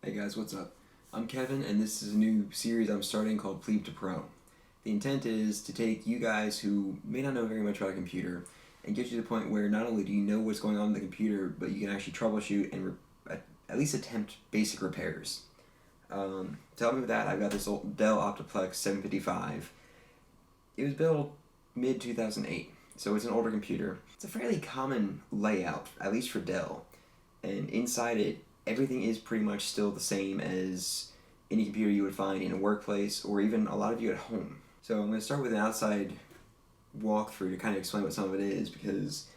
Hey guys, what's up? I'm Kevin, and this is a new series I'm starting called Plebe To Pro. The intent is to take you guys who may not know very much about a computer and get you to the point where not only do you know what's going on in the computer, but you can actually troubleshoot and at least attempt basic repairs. To help me with that, I've got this old Dell Optiplex 755. It was built mid-2008, so it's an older computer. It's a fairly common layout, at least for Dell, and inside it, everything is pretty much still the same as any computer you would find in a workplace or even a lot of you at home. So I'm going to start with an outside walkthrough to kind of explain what some of it is, because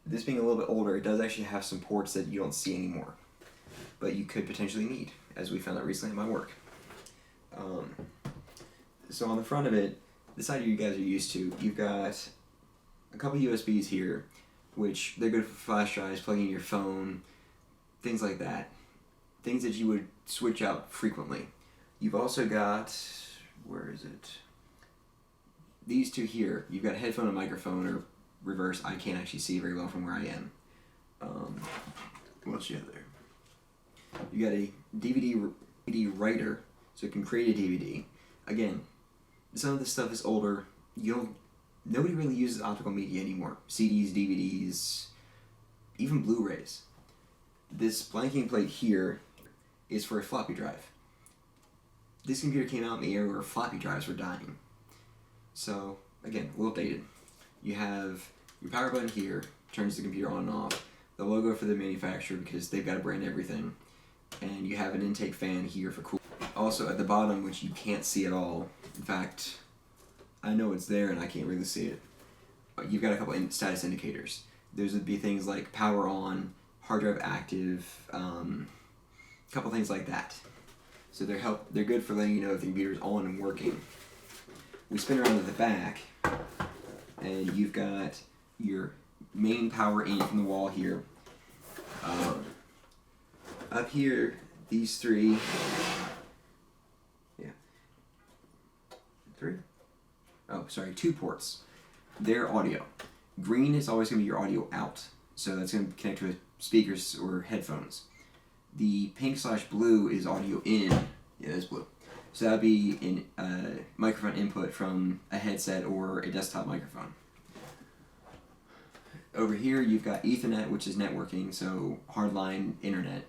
this being a little bit older, it does actually have some ports that you don't see anymore, but you could potentially need, as we found out recently at my work. So on the front of it, the side you guys are used to, you've got a couple USBs here, which they're good for flash drives, plugging in your phone, things like that. Things that you would switch out frequently. You've also got, where is it? These two here. You've got headphone and microphone, or reverse. I can't actually see very well from where I am. What else you have there? You got a DVD writer, so it can create a DVD. Again, some of this stuff is older. Nobody really uses optical media anymore. CDs, DVDs, even Blu-rays. This blanking plate here is for a floppy drive. This computer came out in the era where floppy drives were dying. So, again, a little dated. You have your power button here, turns the computer on and off, the logo for the manufacturer because they've got to brand everything, and you have an intake fan here for cooling. Also, at the bottom, which you can't see at all, in fact, I know it's there and I can't really see it, you've got a couple status indicators. Those would be things like power on, hard drive active, a couple things like that. So they're good for letting you know if the computer's on and working. We spin around to the back, and you've got your main power in from the wall here. Up here, these three. Two ports. They're audio. Green is always going to be your audio out, so that's going to connect with speakers or headphones. The pink/blue is audio in. Yeah, that's blue. So that would be in microphone input from a headset or a desktop microphone. Over here you've got Ethernet, which is networking, so hardline internet.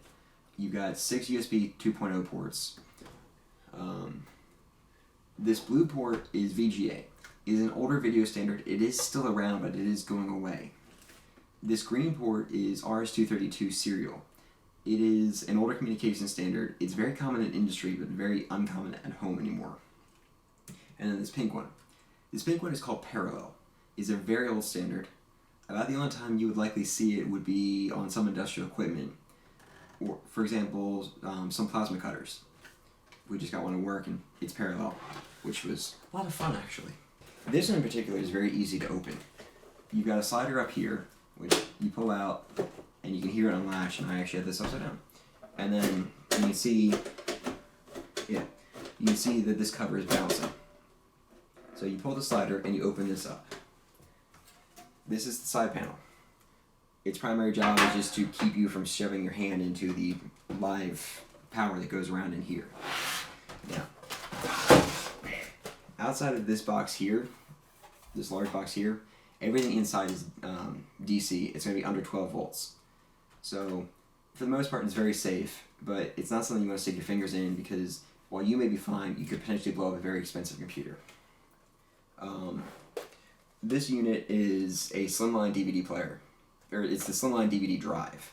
You've got 6 USB 2.0 ports. This blue port is VGA. It is an older video standard. It is still around, but it is going away. This green port is RS-232 serial. It is an older communication standard. It's very common in industry, but very uncommon at home anymore. And then this pink one. This pink one is called parallel. It's a very old standard. About the only time you would likely see it would be on some industrial equipment, or, for example, some plasma cutters. We just got one to work, and it's parallel, which was a lot of fun, actually. This one in particular is very easy to open. You've got a slider up here, which you pull out, and you can hear it unlatch, and I actually have this upside down. And then you can see, you can see that this cover is bouncing. So you pull the slider and you open this up. This is the side panel. Its primary job is just to keep you from shoving your hand into the live power that goes around in here. Now, outside of this box here, this large box here, everything inside is DC. It's going to be under 12 volts. So, for the most part, it's very safe, but it's not something you want to stick your fingers in because while you may be fine, you could potentially blow up a very expensive computer. This unit is a Slimline DVD player, or it's the Slimline DVD drive.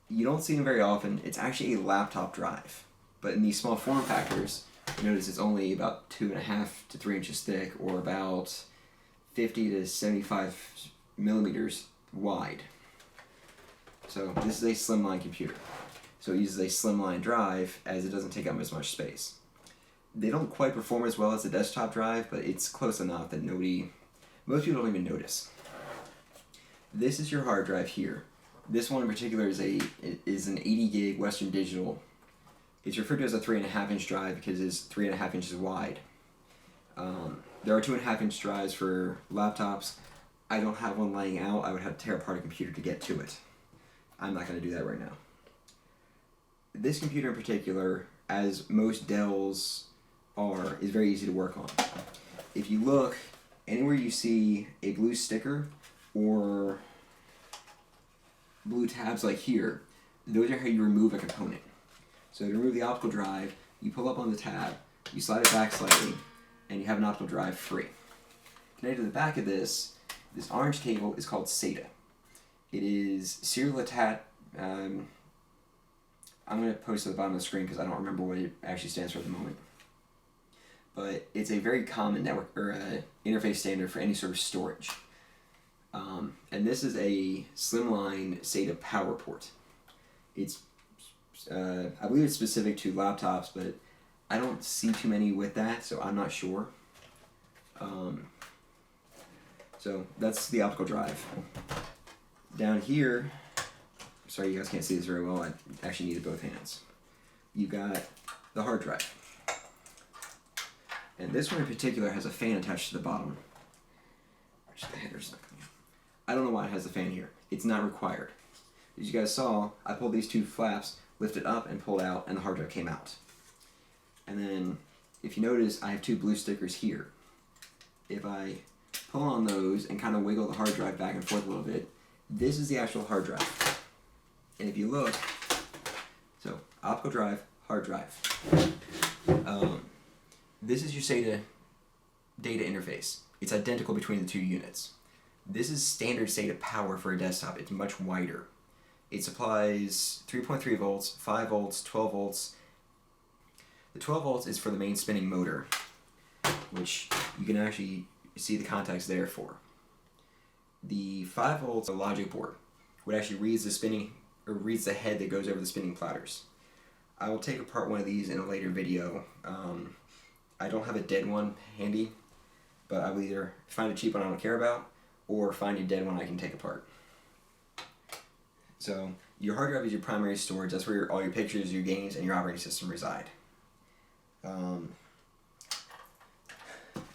You don't see them very often. It's actually a laptop drive, but in these small form factors, notice it's only about 2.5 to 3 inches thick, or about 50 to 75 millimeters wide. So this is a Slimline computer. So it uses a Slimline drive as it doesn't take up as much space. They don't quite perform as well as a desktop drive, but it's close enough that most people don't even notice. This is your hard drive here. This one in particular is an 80 gig Western Digital. It's referred to as a 3.5 inch drive because it's 3.5 inches wide. There are 2.5 inch drives for laptops. I don't have one laying out. I would have to tear apart a computer to get to it. I'm not going to do that right now. this computer in particular, as most Dells are, is very easy to work on. If you look, anywhere you see a blue sticker or blue tabs like here, those are how you remove a component. So to remove the optical drive, you pull up on the tab, you slide it back slightly, and you have an optical drive free. Connected to the back of this orange cable is called Sata. It is serial attached. I'm going to post it at the bottom of the screen because I don't remember what it actually stands for at the moment. But it's a very common network or interface standard for any sort of storage. And this is a Slimline Sata power port. It's, I believe it's specific to laptops, but I don't see too many with that, so I'm not sure. So that's the optical drive. Down here, sorry you guys can't see this very well, I actually needed both hands. You've got the hard drive. And this one in particular has a fan attached to the bottom. The header's not coming out. I don't know why it has the fan here. It's not required. As you guys saw, I pulled these two flaps, lifted up and pulled out, and the hard drive came out. And then, if you notice, I have two blue stickers here. If I pull on those and kind of wiggle the hard drive back and forth a little bit, this is the actual hard drive. And if you look, so optical drive, hard drive. This is your SATA data interface. It's identical between the two units. This is standard SATA power for a desktop. It's much wider. It supplies 3.3 volts, 5 volts, 12 volts. The 12 volts is for the main spinning motor, which you can actually see the contacts there for. The 5 volts logic board, which actually reads the spinning, or reads the head that goes over the spinning platters. I will take apart one of these in a later video. I don't have a dead one handy, but I will either find a cheap one I don't care about, or find a dead one I can take apart. So your hard drive is your primary storage. That's where all your pictures, your games, and your operating system reside.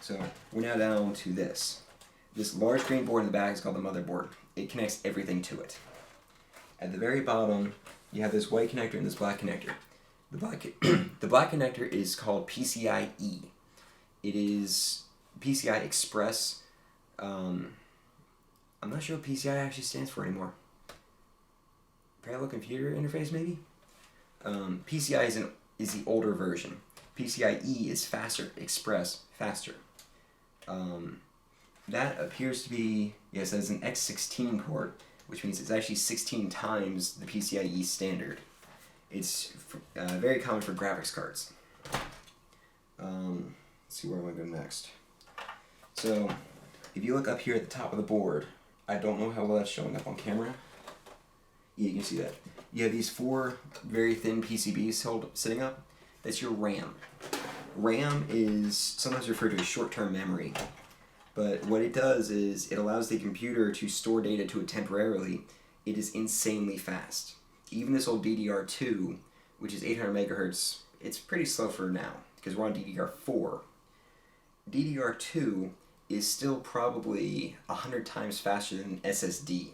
So we're now down to this. This large green board in the back is called the motherboard. It connects everything to it. At the very bottom, you have this white connector and this black connector. The black connector is called PCIe. It is PCI Express. I'm not sure what PCI actually stands for anymore. Parallel Computer Interface, maybe? PCI is the older version. PCIe is faster, Express, faster. That appears to be, yes, as an X16 port, which means it's actually 16 times the PCIe standard. It's very common for graphics cards. Let's see where I want to go next. So, if you look up here at the top of the board, I don't know how well that's showing up on camera. Yeah, you can see that. You have these 4 very thin PCBs sitting up. That's your RAM. RAM is sometimes referred to as short-term memory. But what it does is it allows the computer to store data to it temporarily. It is insanely fast. Even this old DDR2, which is 800 megahertz, it's pretty slow for now because we're on DDR4. DDR2 is still probably 100 times faster than SSD.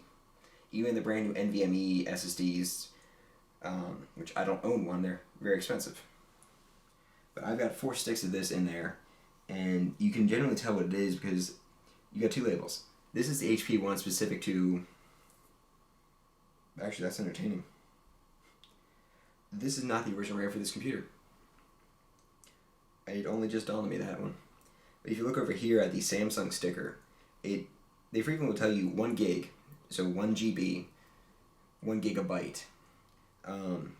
Even the brand new NVMe SSDs, which I don't own one, they're very expensive. But I've got 4 sticks of this in there, and you can generally tell what it is because you got 2 labels. This is the HP one specific to... Actually, that's entertaining. This is not the original RAM for this computer. It only just dawned on me that one. But if you look over here at the Samsung sticker, they frequently will tell you 1 gig, so 1 GB, 1 gigabyte. I'm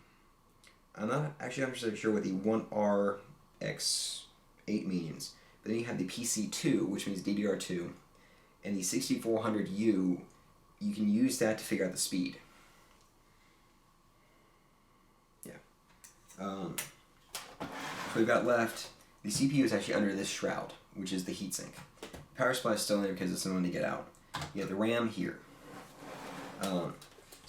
not actually 100% sure what the 1RX8 means, but then you have the PC2, which means DDR2, and the 6400U, you can use that to figure out the speed. Yeah. So we've got left, the CPU is actually under this shroud, which is the heatsink. Power supply is still in there because it's the one to get out. You have the RAM here. So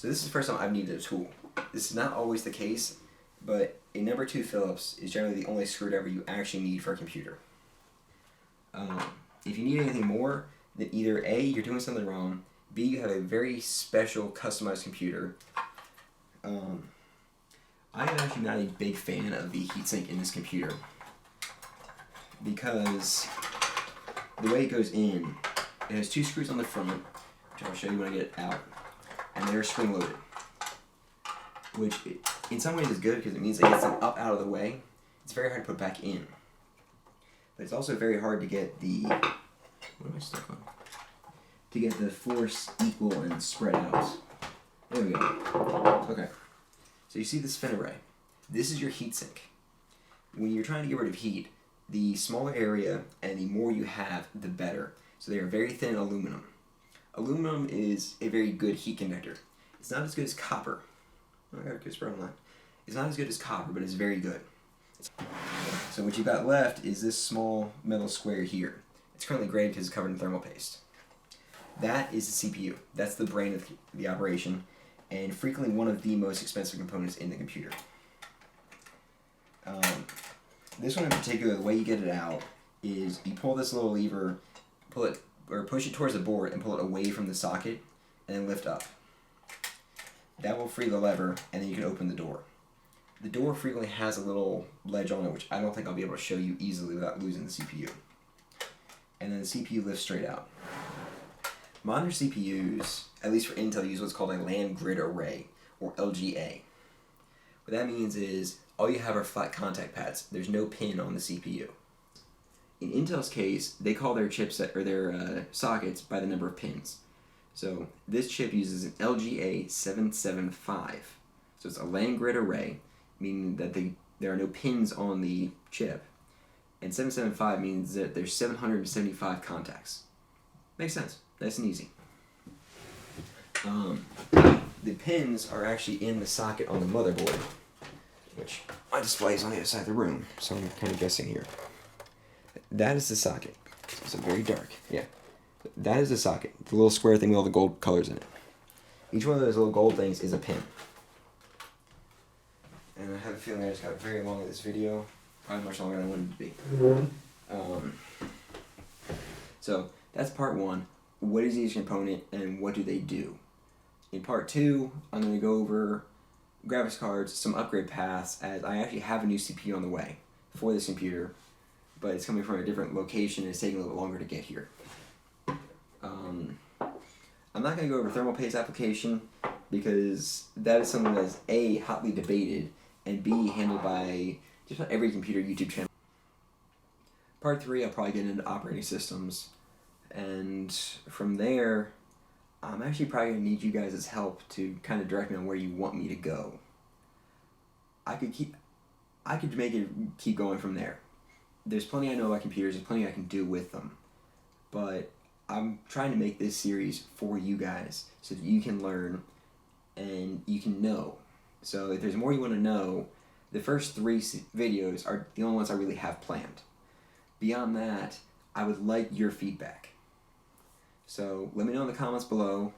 this is the first time I've needed a tool. This is not always the case, but a number 2 Phillips is generally the only screwdriver you actually need for a computer. If you need anything more, then either A, you're doing something wrong, B, you have a very special customized computer. I am actually not a big fan of the heatsink in this computer because the way it goes in, it has 2 screws on the front, which I'll show you when I get it out, and they're spring-loaded, which in some ways is good because it means it gets them up out of the way. It's very hard to put back in, but it's also very hard to get the, what am I stuck on? To get the force equal and spread out. There we go. Okay. So you see this fin array. This is your heatsink. When you're trying to get rid of heat, the smaller area and the more you have, the better. So they are very thin aluminum. Aluminum is a very good heat conductor. It's not as good as copper. Oh, I got a good spread on that. It's not as good as copper, but it's very good. So what you've got left is this small metal square here. It's currently gray because it's covered in thermal paste. That is the CPU. That's the brain of the operation, and frequently one of the most expensive components in the computer. This one in particular, the way you get it out is you pull this little lever, pull it or push it towards the board and pull it away from the socket, and then lift up. That will free the lever, and then you can open the door. The door frequently has a little ledge on it, which I don't think I'll be able to show you easily without losing the CPU. And then the CPU lifts straight out. Modern CPUs, at least for Intel, use what's called a land grid array, or LGA. What that means is all you have are flat contact pads. There's no pin on the CPU. In Intel's case, they call their chipset or their sockets by the number of pins. So this chip uses an LGA 775. So it's a land grid array, meaning that there are no pins on the chip. And 775 means that there's 775 contacts. Makes sense. Nice and easy. The pins are actually in the socket on the motherboard, which my display is on the other side of the room, so I'm kind of guessing here. That is the socket. It's very dark. Yeah. That is the socket. The little square thing with all the gold colors in it. Each one of those little gold things is a pin. And I have a feeling I just got very long in this video. Probably much longer than I wanted it to be. So that's part 1. What is each component and what do they do? In part 2, I'm going to go over graphics cards, some upgrade paths, as I actually have a new CPU on the way for this computer, but it's coming from a different location and it's taking a little bit longer to get here. I'm not going to go over thermal paste application because that is something that is A, hotly debated, and B, handled by just about every computer YouTube channel. Part 3, I'll probably get into operating systems, and from there, I'm actually probably going to need you guys' help to kind of direct me on where you want me to go. I could make it keep going from there. There's plenty I know about computers, there's plenty I can do with them, but I'm trying to make this series for you guys so that you can learn and you can know. So if there's more you want to know, the first 3 videos are the only ones I really have planned. Beyond that, I would like your feedback. So let me know in the comments below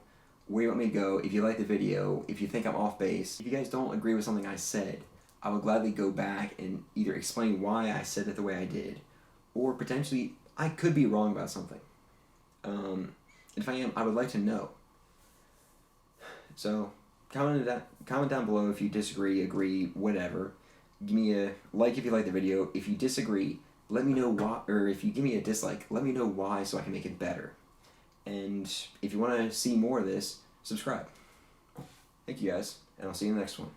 where you want me to go, if you like the video, if you think I'm off base. If you guys don't agree with something I said, I will gladly go back and either explain why I said it the way I did, or potentially I could be wrong about something. If I am, I would like to know. So comment down below if you disagree, agree, whatever. Give me a like if you like the video. If you disagree, let me know why, or if you give me a dislike, let me know why so I can make it better. And if you want to see more of this, subscribe. Thank you guys, and I'll see you in the next one.